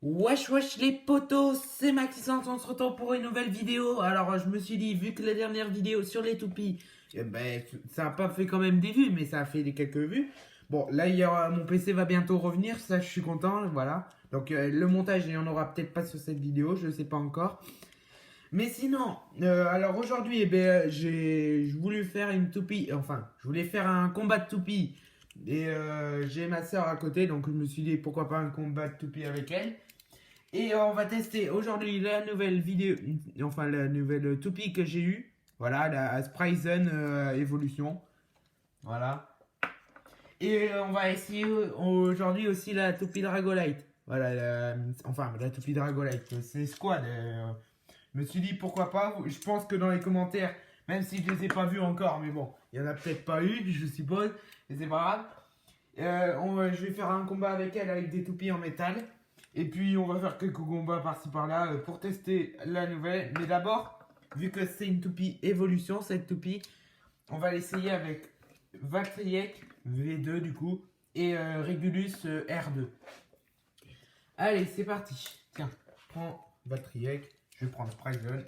Wesh wesh les potos, c'est Maxence, on se retrouve pour une nouvelle vidéo. Alors je me suis dit, vu que la dernière vidéo sur les toupies, ça a pas fait quand même des vues, mais ça a fait des quelques vues. Bon, là mon PC va bientôt revenir, ça je suis content, voilà. Donc le montage, il n'y en aura peut-être pas sur cette vidéo, je sais pas encore. Mais sinon, alors aujourd'hui, j'ai voulu faire une toupie, enfin, je voulais faire un combat de toupie. Et j'ai ma soeur à côté, donc je me suis dit pourquoi pas un combat de toupie avec elle. Et on va tester aujourd'hui la nouvelle vidéo, enfin la nouvelle toupie que j'ai eue. Voilà, la Spryzen Evolution. Voilà. Et on va essayer aujourd'hui aussi la toupie Dragolite. Voilà, enfin la toupie Dragolite. C'est Squad. Je me suis dit pourquoi pas. Je pense que dans les commentaires, même si je les ai pas vus encore, mais bon, il y en a peut-être pas eu, je suppose. Et c'est pas grave. Je vais faire un combat avec elle avec des toupies en métal. Et puis on va faire quelques combats par-ci par-là pour tester la nouvelle. Mais d'abord, vu que c'est une toupie évolution, cette toupie, on va l'essayer avec Valtryek V2 du coup et Regulus R2. Allez, c'est parti. Tiens, prends Valtryek, je vais prendre Spryzen.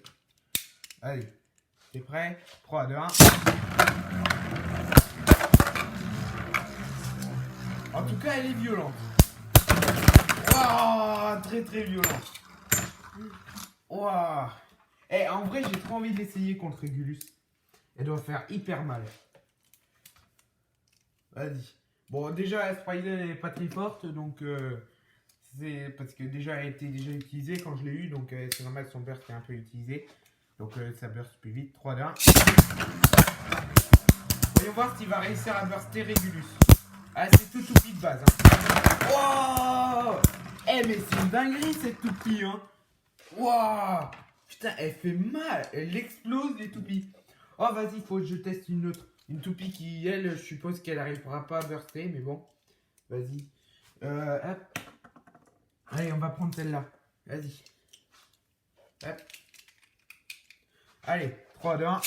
Allez, t'es prêt? 3, 2, 1. En tout cas, elle est violente. Waouh, très très violent. Waouh. Eh, en vrai, j'ai trop envie de l'essayer contre Regulus. Elle doit faire hyper mal. Vas-y. Bon, déjà, la Spryzen elle est pas très forte, donc c'est parce que déjà elle a été déjà utilisée quand je l'ai eu, donc c'est normal que son burst est un peu utilisé. Donc ça burst plus vite. 3, 2, 1. Voyons voir s'il va réussir à burster Regulus. Ah, c'est tout toupie de base. Hein. Wow. Eh, mais c'est une dinguerie cette toupie, hein. Waouh. Putain, elle fait mal. Elle explose les toupies. Oh, vas-y, faut que je teste une autre. Une toupie qui, elle, je suppose qu'elle n'arrivera pas à burster, mais bon. Vas-y. Hop. Allez, on va prendre celle-là. Vas-y. Hop. Allez, 3, 2, 1.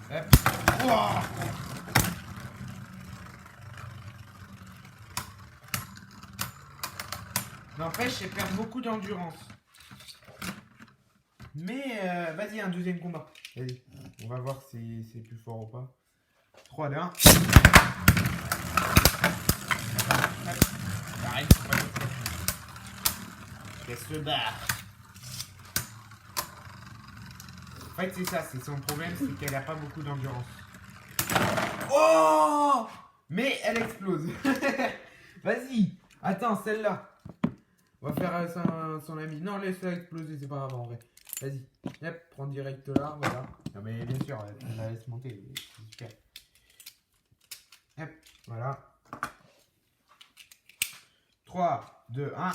Hop. Wow. N'empêche, elle perd beaucoup d'endurance. Mais vas-y, un deuxième combat. Vas-y, on va voir si c'est plus fort ou pas. 3, 2, 1. Arrête, elle se barre. En fait, c'est ça, c'est son problème, c'est qu'elle a pas beaucoup d'endurance. Oh! Mais elle explose. Vas-y, attends, celle-là. On va faire son ami. Non, laisse-la exploser, c'est pas grave en vrai. Vas-y, hop, prends direct là, voilà. Non mais bien sûr, on la laisse monter, c'est super. Hop, voilà. 3, 2, 1.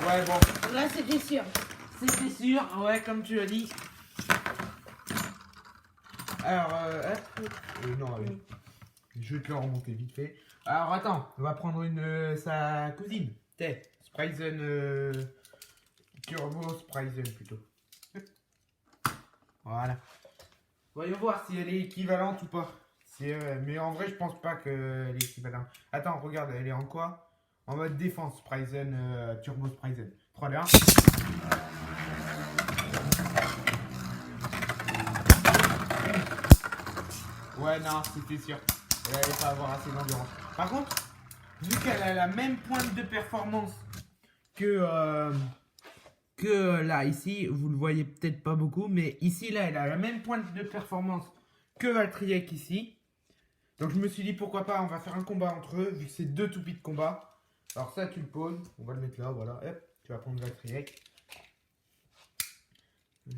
Ouais, bon. Là, c'était sûr. C'était sûr, ouais, comme tu as dit. Alors, hop. Non, allez. Je vais te le remonter vite fait. Alors, attends, on va prendre sa cousine. T'es, Spryzen. Turbo Spryzen plutôt. Voilà. Voyons voir si elle est équivalente ou pas. Mais en vrai, je pense pas qu'elle est équivalente. Attends, regarde, elle est en quoi? En mode défense, Spryzen, Turbo Spryzen. 3, 2, 1. Ouais, non, c'était sûr. Elle allait pas avoir assez d'endurance. Par contre, vu qu'elle a la même pointe de performance que là, ici, vous le voyez peut-être pas beaucoup, mais ici, là, elle a la même pointe de performance que Valtryek ici. Donc, je me suis dit, pourquoi pas, on va faire un combat entre eux, vu que c'est deux toupies de combat. Alors, ça, tu le poses. On va le mettre là, voilà. Hop, tu vas prendre Valtryek.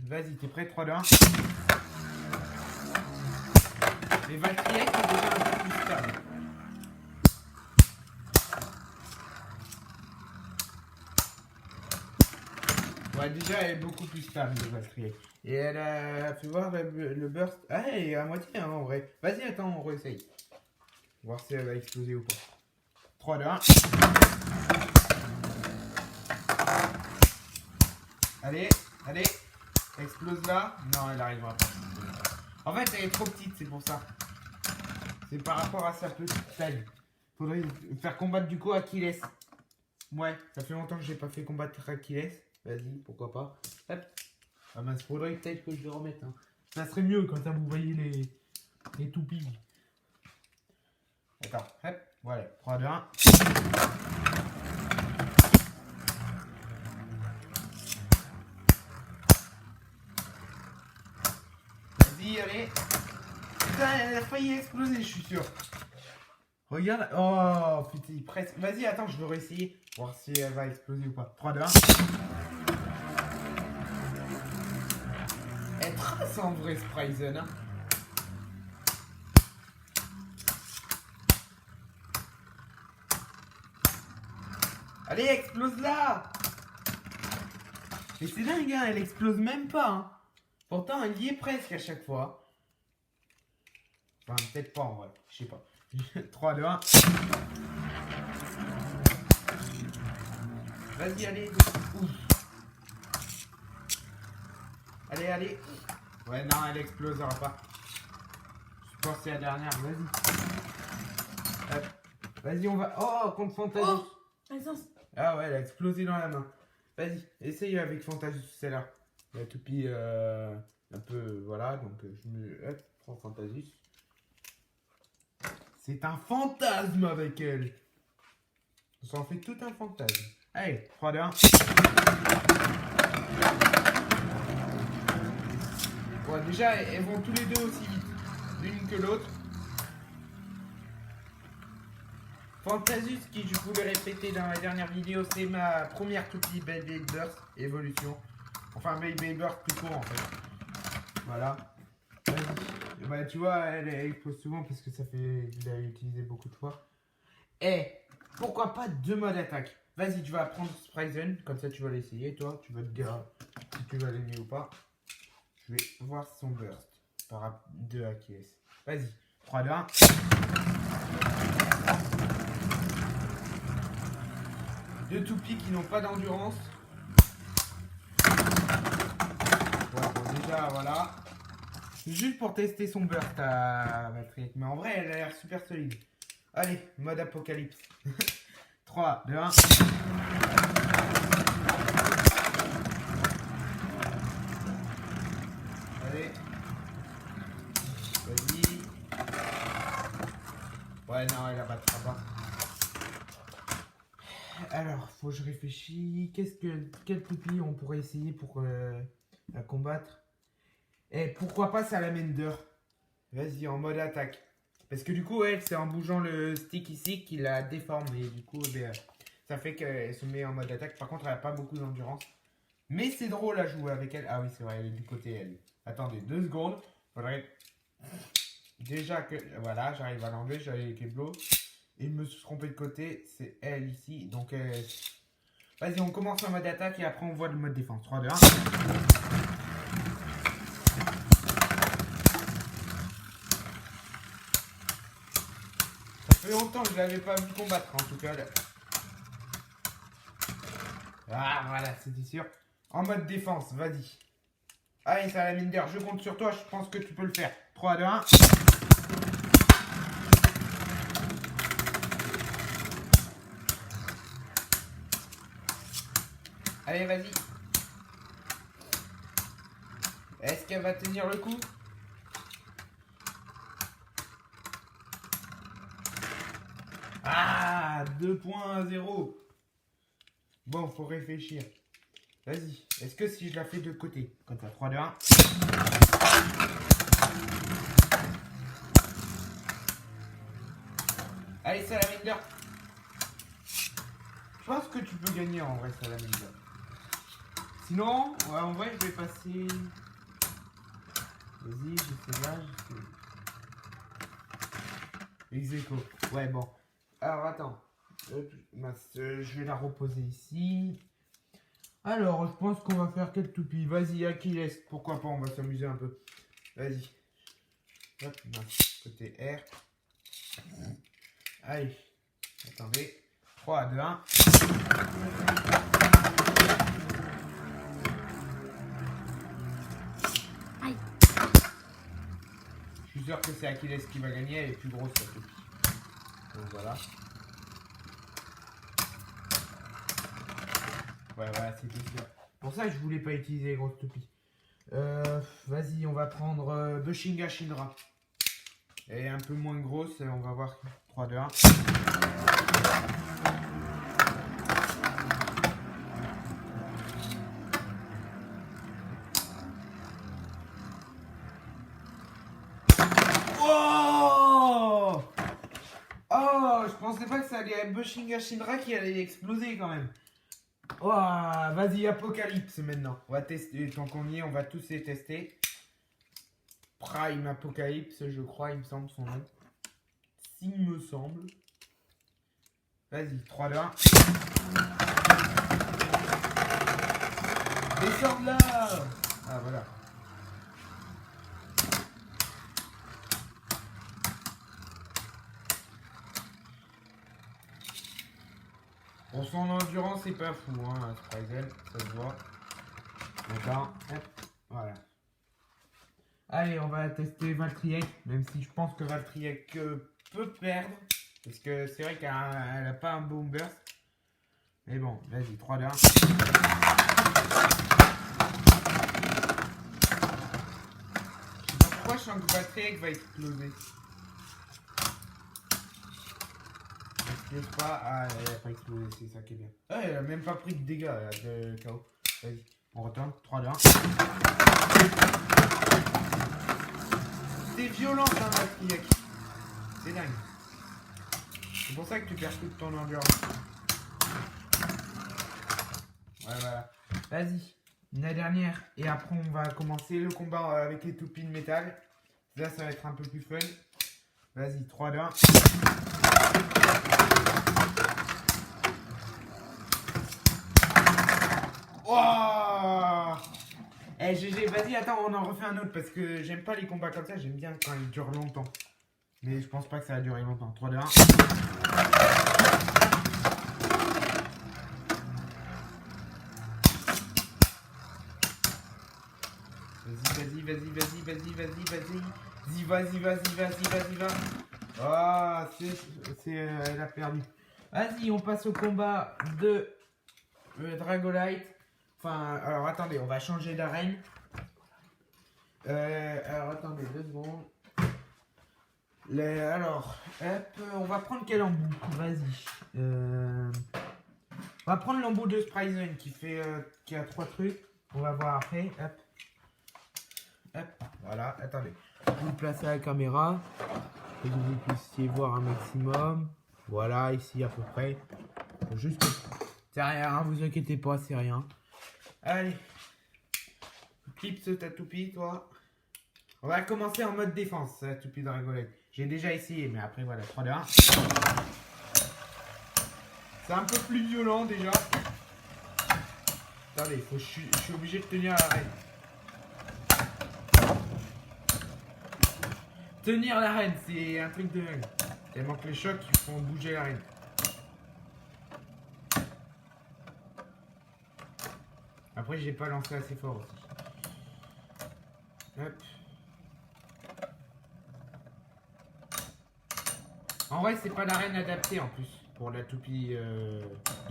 Vas-y, t'es prêt? 3, 2, 1. Mais Valtryek est déjà un peu plus stable. Ouais, déjà, elle est beaucoup plus stable, le Valtryek. Et elle a fait voir le burst. Ah, elle est à moitié, hein, en vrai. Vas-y, attends, on réessaye. Voir si elle va exploser ou pas. 3, 2, 1. Allez, allez. Ça explose là. Non, elle arrivera pas. En fait, elle est trop petite, c'est pour ça. C'est par rapport à sa petite taille. Faudrait faire combattre du coup Achilles. Ouais, ça fait longtemps que j'ai pas fait combattre Achilles. Vas-y, pourquoi pas. Hop. Ah mince, faudrait peut-être que je le remette. Hein. Ça serait mieux quand ça vous voyez les toupies. D'accord, hop, voilà, 3, 2, 1. Vas-y, allez. Putain, elle a failli exploser, je suis sûr. Regarde, oh putain, presque. Vas-y, attends, je vais réessayer. Voir si elle va exploser ou pas. 3, 2, 1. Elle trace en vrai, Spryzen. Hein. Allez, explose là. Et c'est dingue, hein, elle explose même pas. Hein. Pourtant, elle y est presque à chaque fois. Enfin, peut-être pas en vrai, je sais pas. 3, 2, 1. Vas-y, allez. Ouf. Allez, allez. Ouais, non, elle explosera pas. Je pense que c'est la dernière, vas-y. Vas-y, on va... Oh, contre Fantasus. Oh, ah ouais, elle a explosé dans la main. Vas-y, essaye avec Fantasus, celle-là. La toupie un peu... Voilà, donc je me... Hop, prends Fantasus. C'est un fantasme avec elle. On s'en fait tout un fantasme. Allez, 3, 2, 1. Bon, déjà, elles vont tous les deux aussi vite. L'une que l'autre. Fantasus, qui je vous l'ai répété dans la dernière vidéo, c'est ma première toupie Baby Burst évolution. Enfin, Baby Burst plus court en fait. Voilà. Vas-y. Bah, tu vois, elle explose souvent parce que ça fait. Je l'ai utilisé beaucoup de fois. Et pourquoi pas 2 modes d'attaque. Vas-y, tu vas prendre Spryzen, comme ça tu vas l'essayer. Toi, tu vas te dire si tu vas l'aimer ou pas. Je vais voir son burst par 2 Achilles. Vas-y, 3, 2, 1. Deux toupies qui n'ont pas d'endurance. Voilà, bon, déjà, voilà. Juste pour tester son burst à Matrick. Mais en vrai, elle a l'air super solide. Allez, mode apocalypse. 3, 2, 1. Allez. Vas-y. Ouais, non, elle abattra pas. Alors, faut que je réfléchisse. Quelle toupie on pourrait essayer pour la combattre? Et pourquoi pas Salamander? Vas-y, en mode attaque. Parce que du coup, elle, c'est en bougeant le stick ici qu'il la déforme. Et du coup, ça fait qu'elle se met en mode attaque. Par contre, elle n'a pas beaucoup d'endurance. Mais c'est drôle à jouer avec elle. Ah oui, c'est vrai, elle est du côté elle. Attendez, 2 secondes. Faudrait déjà que... Voilà, j'arrive à l'enlever. J'avais les Keblo. Et je me suis trompé de côté. C'est elle ici. Donc, vas-y, on commence en mode attaque et après on voit le mode défense. 3, 2, 1. Ça fait longtemps que je l'avais pas vu combattre en tout cas. Là. Ah voilà, c'était sûr. En mode défense, vas-y. Allez, Salamander, je compte sur toi, je pense que tu peux le faire. 3, 2, 1. Allez, vas-y. Est-ce qu'elle va tenir le coup? Ah, 2.0. Bon, faut réfléchir. Vas-y. Est-ce que si je la fais de côté? Comme ça, 3, 2, 1. Allez, Salamander. Je pense que tu peux gagner en vrai, Salamander. Sinon, ouais, en vrai, je vais passer... Vas-y, j'essaie là, Ex-aequo. Ouais, bon. Alors, attends. Je vais la reposer ici. Alors, je pense qu'on va faire quelle toupie. Vas-y, Achilles. Pourquoi pas, on va s'amuser un peu. Vas-y. Hop, côté R. Allez. Attendez. 3, 2, 1. suis sûr que c'est Achilles qui va gagner, elle est plus grosse la toupie. Donc voilà. Ouais, voilà, c'était sûr. Pour ça, je voulais pas utiliser les grosses toupies. Vas-y, on va prendre Bushinga Shinra. Elle est un peu moins grosse, on va voir 3, 2, 1. Oh! Oh, je pensais pas que ça allait être Bushinga Shinra qui allait exploser quand même. Oh, vas-y, Apocalypse maintenant. On va tester, tant qu'on y est, on va tous les tester. Prime Apocalypse, je crois, il me semble son nom. S'il me semble. Vas-y, 3, 2, 1. Descends de là! Ah, voilà. Bon, son endurance, c'est pas fou, hein, Sprizel, ça se voit. D'accord, hop, voilà. Allez, on va tester Valtryek, même si je pense que Valtryek peut perdre. Parce que c'est vrai qu'elle n'a pas un bon burst. Mais bon, vas-y, 3, 2, 1. Je sais pas pourquoi je sens que Valtryek va exploser. N'explose pas. Ah, elle n'a pas explosé, c'est ça qui est bien. Ah, elle a même pas pris de dégâts de KO. Vas-y, on retourne. 3, 2, 1. C'est violent, ça, Valtryek. C'est dingue. C'est pour ça que tu perds toute ton endurance. Ouais, voilà. Vas-y, la dernière. Et après, on va commencer le combat avec les toupies de métal. Là, ça va être un peu plus fun. Vas-y, 3, 2, 1. Oh! Eh, GG, vas-y, attends, on en refait un autre parce que j'aime pas les combats comme ça. J'aime bien quand ils durent longtemps. Mais je pense pas que ça va durer longtemps. 3, 2, 1. Vas-y, va. Ah, elle a perdu. Vas-y, on passe au combat de Dragolite. Enfin, alors attendez, on va changer d'arène. Alors attendez 2 secondes. Alors, hop, on va prendre quel embout? Vas-y. On va prendre l'embout de Spryzen qui a 3 trucs. On va voir après. Hop. Hop, voilà, attendez. Je vais vous placer à la caméra. Pour que vous puissiez voir un maximum. Voilà, ici à peu près. Juste. C'est rien, hein, vous inquiétez pas, c'est rien. Allez. Clipse ta toupie, toi. On va commencer en mode défense, la toupie Dragolite. J'ai déjà essayé, mais après, voilà, 3, 2, 1. C'est un peu plus violent déjà. Attendez, je suis obligé de tenir la reine. Tenir la reine, c'est un truc de dingue. Tellement que les chocs, ils font bouger la reine. Après, j'ai pas lancé assez fort aussi. Hop. En vrai, c'est pas l'arène adaptée en plus pour la toupie de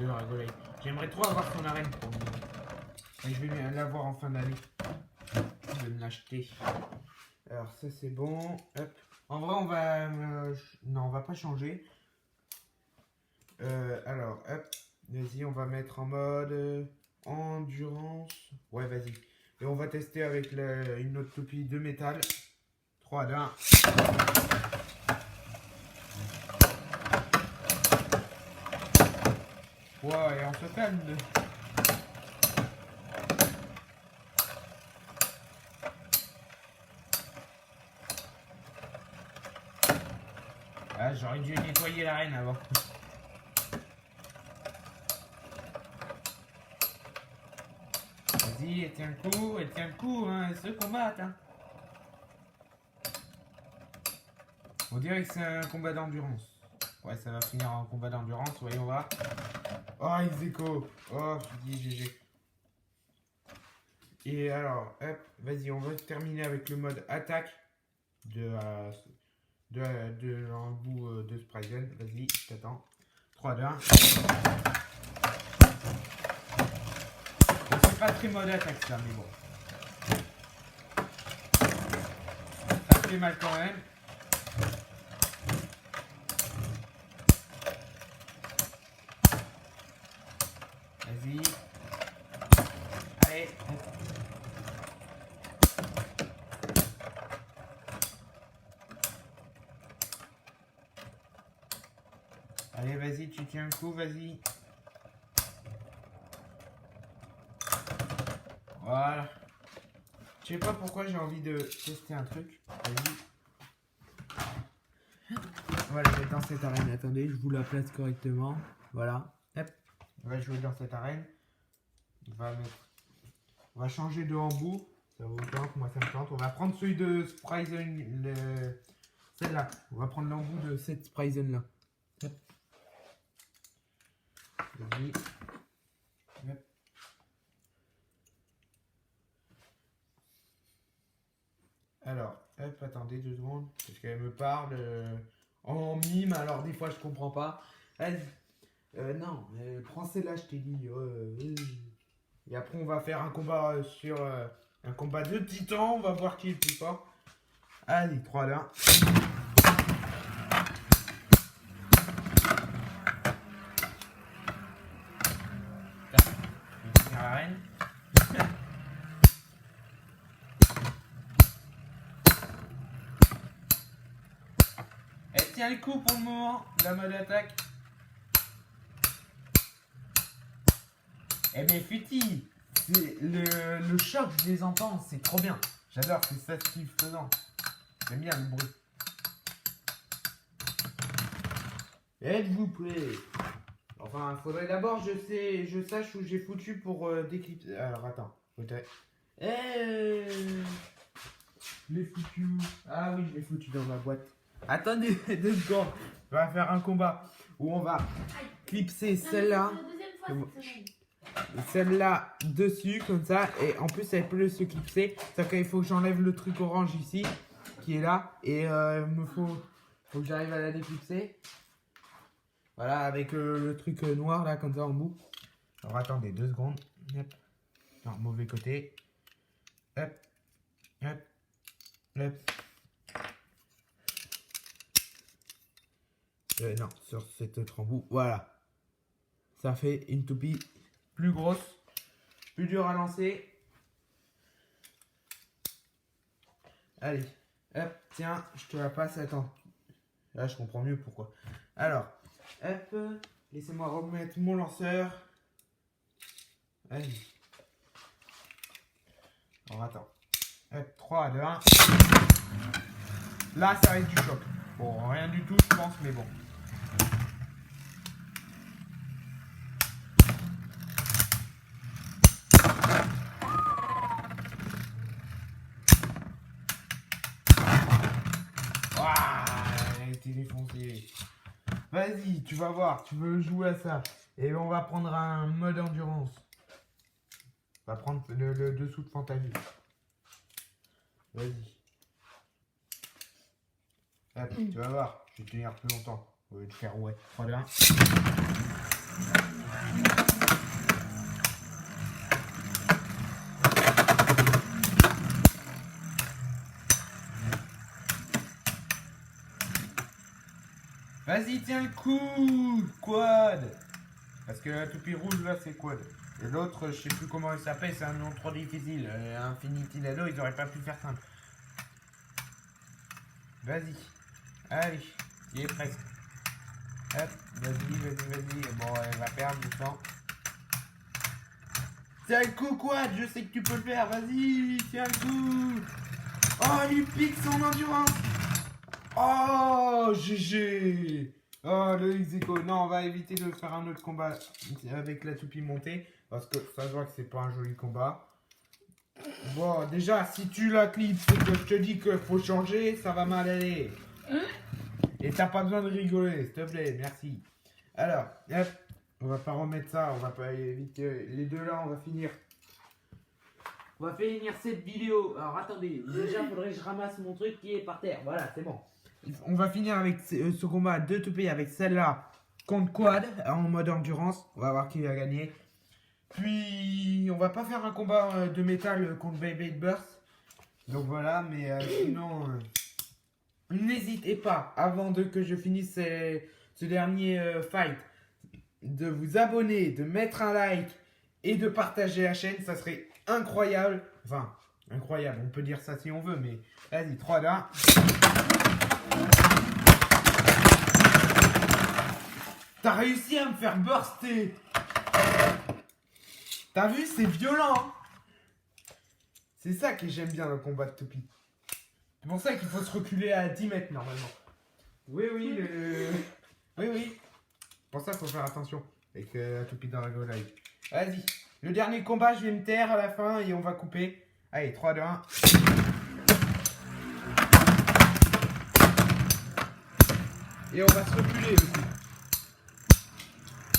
Dragolite. J'aimerais trop avoir son arène pour moi. Et je vais l'avoir en fin d'année. Je vais me l'acheter. Alors ça c'est bon. Hop. En vrai, on va non, on va pas changer. Alors, hop. Vas-y, on va mettre en mode endurance. Ouais, vas-y. Et on va tester avec une autre toupie de métal. 3, 2, 1. Ouais, et on se calme. Ah, j'aurais dû nettoyer l'arène avant. Vas-y, elle tient le coup, hein, elle se combattent. Hein. On dirait que c'est un combat d'endurance. Ouais, ça va finir en combat d'endurance, voyons voir. Oh, Execo. Oh, je dis GG. Et alors, hop, vas-y, on va terminer avec le mode attaque. de l'embout de Spryzen. Vas-y, je t'attends. 3, 2, 1. C'est pas très mode attaque ça, mais bon. Ça fait mal quand même. Vas-y. Allez. Allez, vas-y, tu tiens le coup, vas-y. Voilà. Je sais pas pourquoi j'ai envie de tester un truc. Vas-y. Voilà, je vais dans cette arène. Attendez, je vous la place correctement. Voilà. Hop. On va jouer dans cette arène. On va changer de embout. Ça vous tente, moi ça me tente. On va prendre celui de Spryzen. Celle-là. On va prendre l'embout de cette Spryzen là. Hop. Vas-y. Hop. Alors, hop, attendez 2 secondes. Parce qu'elle me parle en mime, alors des fois je comprends pas. Vas-y. Non, prends celle-là, je t'ai dit. Et après, on va faire un combat sur un combat de titans. On va voir qui est le plus fort. Allez, 3 là. Je vais finir la reine. Elle tient le coup pour le moment, la mode attaque. Eh bien, Futi, le choc, je les entends, c'est trop bien. J'adore, c'est ça ce qu'il faisant. J'aime bien le bruit. Êtes-vous prêts? Enfin, il faudrait d'abord je sache où j'ai foutu pour décrypter. Alors, attends. Je l'ai foutu où? Ah oui, je l'ai foutu dans ma boîte. Attendez 2 secondes. On va faire un combat où on va clipser celle-là. Celle-là dessus comme ça, et en plus elle peut se clipser, sauf qu'il faut que j'enlève le truc orange ici qui est là, et faut que j'arrive à la déclipser, voilà, avec le truc noir là comme ça en bout. Alors attendez 2 secondes. Hop. Non, mauvais côté. Hop, hop, hop. Non, sur cet autre embout, voilà, ça fait une toupie plus grosse, plus dur à lancer. Allez, hop, tiens, je te la passe, attends. Là, je comprends mieux pourquoi. Alors, hop, laissez-moi remettre mon lanceur. Allez. Alors, attends. Hop, 3, 2, 1. Là, ça va être du choc. Bon, rien du tout, je pense, mais bon. Défoncé. Vas-y, tu vas voir, tu veux jouer à ça. Et on va prendre un mode endurance. On va prendre le dessous de Fantasy. Vas-y. Hop, tu vas voir, je vais tenir plus longtemps. Au lieu de faire ouais. 3, 2, 1. Vas-y, tiens le coup. Quad. Parce que la toupie rouge là c'est quad. Et l'autre, je sais plus comment il s'appelle, c'est un nom trop difficile. Infinity Lado, ils auraient pas pu faire simple. Vas-y. Allez, il est presque. Hop, vas-y. Bon, elle va perdre du temps. Tiens le coup, quad, je sais que tu peux le faire. Vas-y, tiens le coup. Oh, il pique son endurance. Oh, GG. Oh, le ex-aequo. Non, on va éviter de faire un autre combat avec la toupie montée. Parce que ça se voit que c'est pas un joli combat. Bon, déjà, si tu la clips et que je te dis qu'il faut changer, ça va mal aller. Et t'as pas besoin de rigoler, s'il te plaît, merci. Alors, hop, on va pas remettre ça, on va pas éviter. Les deux là, on va finir on va finir cette vidéo. Alors attendez, déjà faudrait que je ramasse mon truc qui est par terre. Voilà, c'est bon. On va finir avec ce combat de toupie avec celle-là contre Quad en mode endurance. On va voir qui va gagner. Puis on va pas faire un combat de métal contre Beyblade Burst. Donc voilà, mais sinon n'hésitez pas avant que je finisse ce dernier fight de vous abonner, de mettre un like et de partager la chaîne, ça serait incroyable. Enfin, incroyable, on peut dire ça si on veut, mais vas-y, 3, 2, 1. T'as réussi à me faire burster. T'as vu, c'est violent. Hein. C'est ça que j'aime bien dans le combat de toupie. C'est pour ça qu'il faut se reculer à 10 mètres normalement. Oui, oui, oui. Pour ça, il faut faire attention avec la toupie dans la Go Live. Vas-y. Le dernier combat, je vais me taire à la fin et on va couper. Allez, 3, 2, 1. Et on va se reculer aussi.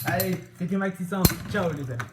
Allez, c'était Maxi Sans. Ciao les amis.